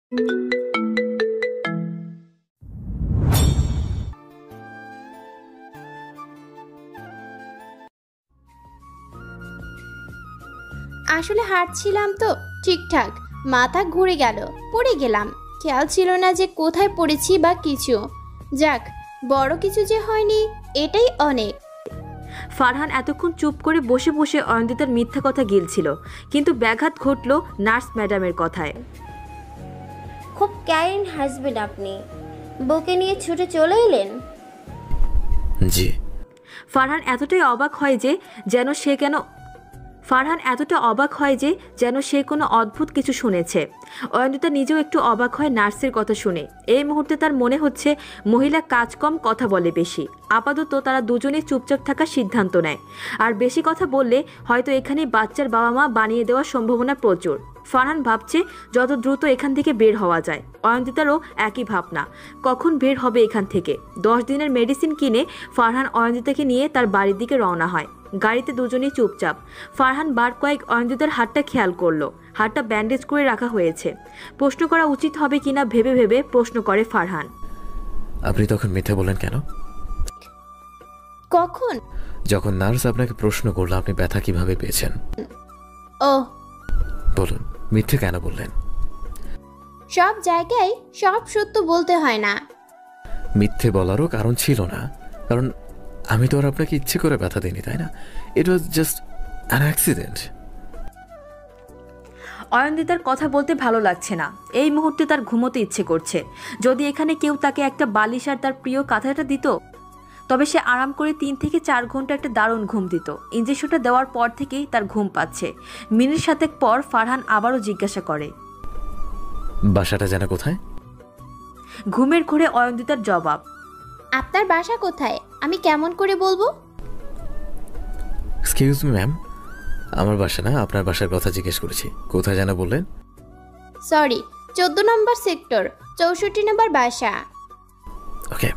আসলে হাঁটছিলাম তো ঠিকঠাক, মাথা ঘুরে গেল, পড়ে গেলাম। খেয়াল ছিল না যে কোথায় পড়েছি বা কিছু। যাক, বড় কিছু যে হয়নি এটাই অনেক। ফারহান এতক্ষণ চুপ করে বসে বসে অয়ন্তিতার মিথ্যা কথা গিলছিল, কিন্তু ব্যাঘাত ঘটল নার্স ম্যাডামের কথায়। খুব ক্যারিং হাজবেন্ড আপনি, বউকে নিয়ে ছুটে চলে এলেন। জি। ফারহান এতটাই অবাক হয় যে যেন সে কোনো অদ্ভুত কিছু শুনেছে। অয়ন্তিতা নিজেও একটু অবাক হয় নার্সের কথা শুনে। এই মুহূর্তে তার মনে হচ্ছে মহিলা কাজ কম, কথা বলে বেশি। আপাতত তারা দুজনেই চুপচাপ থাকার সিদ্ধান্ত নেয়। আর বেশি কথা বললে হয়তো এখানে বাচ্চার বাবা মা বানিয়ে দেওয়ার সম্ভাবনা প্রচুর। ফারহান ভাবছে যত দ্রুত এখান থেকে বের হওয়া যায়। অয়ন্তিতারও একই ভাবনা, কখন বের হবে এখান থেকে। 10 দিনের মেডিসিন কিনে ফারহান অয়ন্তিতাকে নিয়ে তার বাড়ির দিকে রওনা হয়। গাড়িতে দুজনেই চুপচাপ। ফারহান বার কয়েক অয়ন্তিতার হাতটা খেয়াল করলো। হাতটা ব্যান্ডেজ করে রাখা হয়েছে। প্রশ্ন করা উচিত হবে কিনা ভেবে ভেবে প্রশ্ন করে ফারহান। আপনি তখন মিথ্যে বললেন কেন? কখন? যখন নার্স আপনাকে প্রশ্ন করলো আপনি ব্যথা কিভাবে পেয়েছেন। ও বলুন, মিথ্যে কেন বললেন? সব জায়গায় সব সত্য বলতে হয় না। মিথ্যে বলারও কারণ ছিল না, কারণ আমি তো আর আপনাকে ইচ্ছে করে ব্যথা দিইনি, তাই না? ইট ওয়াজ জাস্ট অ্যান অ্যাক্সিডেন্ট। অয়ন্তিতার কথা বলতে ভালো লাগছে না। এই মুহূর্তে তার ঘুমোতে ইচ্ছে করছে। যদি এখানে কেউ তাকে একটা বালিশ আর তার প্রিয় কাঁথাটা দিত, তবে সে আরাম করে 3 থেকে 4 ঘন্টা একটা দারুণ ঘুম দিত। ইঞ্জেকশনটা দেওয়ার পর থেকেই তার ঘুম পাচ্ছে। মিনিট 7 পর ফারহান আবারও জিজ্ঞাসা করে, বাসাটা যেন কোথায়? ঘুমের ঘোরে অয়ন্তিতার জবাব, আপনার বাসা কোথায় আমি কেমন করে বলবো? এক্সকিউজ মি ম্যাম, আমার বাসা না, আপনার বাসার কথা জিজ্ঞেস করেছি। কোথায় যেন বললেন? সরি, 14 নম্বর সেক্টর, 64 নম্বর বাসা। ওকে।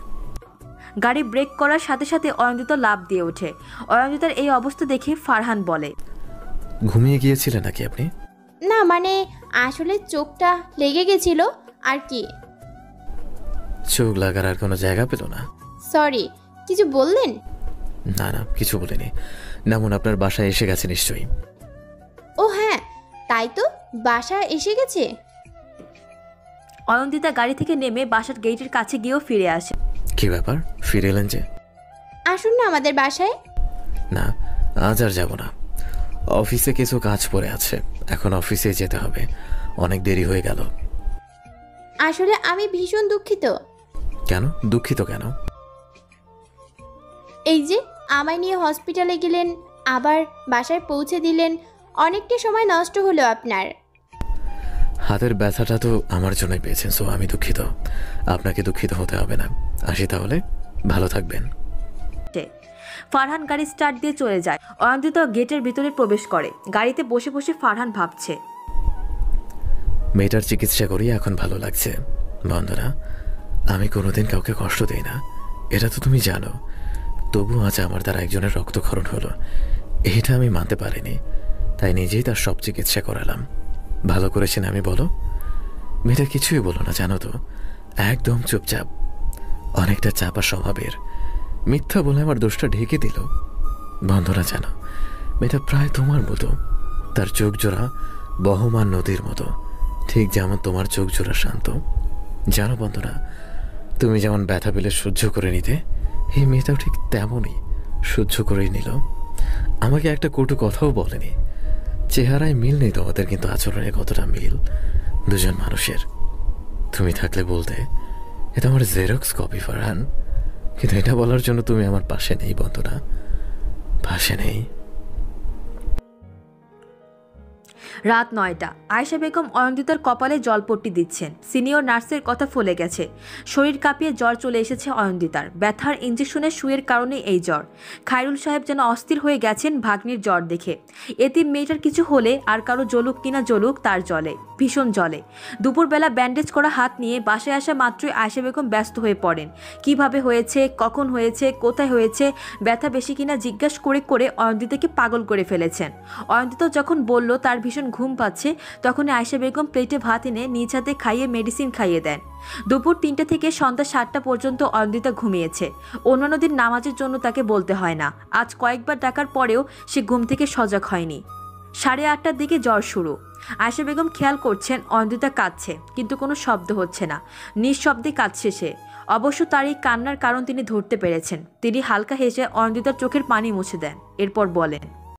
গাড়ি ব্রেক করার সাথে সাথে অয়ন্তিতা লাফ দিয়ে ওঠে। অয়ন্তিতার এই অবস্থা দেখে ফারহান বলে, ঘুমিয়ে গিয়েছিলেন নাকি আপনি? না মানে আসলে চোখটা লেগে গেছিল আর কি। চোখ লাগার আর কোনো জায়গা পেল না? সরি, কিছু বললেন? না না, কিছু বলিনি। নামুন, আপনার বাসায় এসে গেছে নিশ্চয়ই। ও হ্যাঁ, তাই তো, বাসা এসে গেছে। অয়ন্তিতা গাড়ি থেকে নেমে বাসার গেটের কাছে গিয়েও ফিরে আসে। কি ব্যাপার, ফিরে এলেন যে? আসুন না আমাদের বাসায়। না, আজ আর যাব না। অফিসে কিছু কাজ পড়ে আছে, এখন অফিসে যেতে হবে। অনেক দেরি হয়ে গেল। আসলে আমি ভীষণ দুঃখিত। কেন দুঃখিত কেন? এই যে আমায় নিয়ে হসপিটালে গেলেন, আবার বাসায় পৌঁছে দিলেন, অনেকটা সময় নষ্ট হলো আপনার। হাতের ব্যথাটা তো আমার জন্যই পেয়েছেন, সো আমি দুঃখিত। আপনাকে দুঃখিত হতে হবে না। আসি তাহলে, ভালো থাকবেন। ফারহান গাড়ি স্টার্ট দিয়ে চলে যায়। অয়ন্তিতা গেটের ভিতরে প্রবেশ করে। গাড়িতে বসে বসে ফারহান ভাবছে, মেয়েটার চিকিৎসা করি, এখন ভালো লাগছে। বন্ধুরা, আমি কোনোদিন কাউকে কষ্ট দিই না, এটা তো তুমি জানো। তবু আজ আমার দ্বারা একজনের রক্তক্ষরণ হলো, এটা আমি মানতে পারিনি। তাই নিজেই তার সব চিকিৎসা করালাম। ভালো করেছেন আমি, বলো? মেয়েটা কিছুই বলো না, জানো তো, একদম চুপচাপ, অনেকটা চাপা স্বভাবের। মিথ্যা বলে আমার দোষটা ঢেকে দিল। বন্ধুরা জানো, মেয়েটা প্রায় তোমার মতো, তার চোখ জোড়া বহমান নদীর মতো, ঠিক যেমন তোমার চোখ জোড়া শান্ত। জানো বন্ধুরা, তুমি যেমন ব্যথা পেলে সহ্য করে নিতে, এই মেয়েটাও ঠিক তেমনই সহ্য করেই নিল। আমাকে একটা কটু কথাও বলেনি। চেহারায় মিল নেই তোমাদের, কিন্তু আচরণে কতটা মিল দুজন মানুষের। তুমি থাকলে বলতে এটা আমার জেরক্স কপি ফারহান, কিন্তু এটা বলার জন্য তুমি আমার পাশে নেই বন্ধুরা, পাশে নেই। রাত 9টা। আয়েশা বেগম অয়ন্তিতার কপালে জলপট্টি দিচ্ছেন। সিনিয়র নার্সের কথা ফলে গেছে। শরীর কাঁপিয়ে জ্বর চলে এসেছে অয়ন্তিতার। ব্যথার ইঞ্জেকশনের সুয়ের কারণে এই জ্বর। খায়রুল সাহেব যেন অস্থির হয়ে গেছেন ভাগ্নির জ্বর দেখে। এতিম মেয়েটার কিছু হলে আর কারো জ্বলুক কিনা জ্বলুক, তার জ্বলে, ভীষণ জ্বলে। দুপুরবেলা ব্যান্ডেজ করা হাত নিয়ে বাসায় আসা মাত্রই আয়েশা বেগম ব্যস্ত হয়ে পড়েন। কিভাবে হয়েছে, কখন হয়েছে, কোথায় হয়েছে, ব্যথা বেশি কিনা জিজ্ঞাসা করে করে অয়ন্তিতাকে পাগল করে ফেলেছেন। অয়ন্তিতা যখন বলল তার ভীষণ ঘুম পাচ্ছে তখনই আয়েশা বেগম প্লেটে ভাত এনে নিজ হাতে খাইয়ে মেডিসিন খাইয়ে দেন। দুপুর 3টা থেকে সন্ধ্যা 7টা পর্যন্ত অয়ন্তিতা ঘুমিয়েছে। অন্যান্য দিন নামাজের জন্য তাকে বলতে হয় না। আজ কয়েকবার ডাকার পরেও সে ঘুম থেকে সজাগ হয়নি। 8:30টার দিকে জ্বর শুরু। আয়েশা বেগম খেয়াল করছেন অয়ন্তিতা কাঁদছে, কিন্তু কোনো শব্দ হচ্ছে না। নিঃশব্দে কাঁদছে সে। অবশ্য তার এই কান্নার কারণ তিনি ধরতে পেরেছেন। তিনি হালকা হেসে অয়ন্তিতার চোখের পানি মুছে দেন, এরপর বলেন,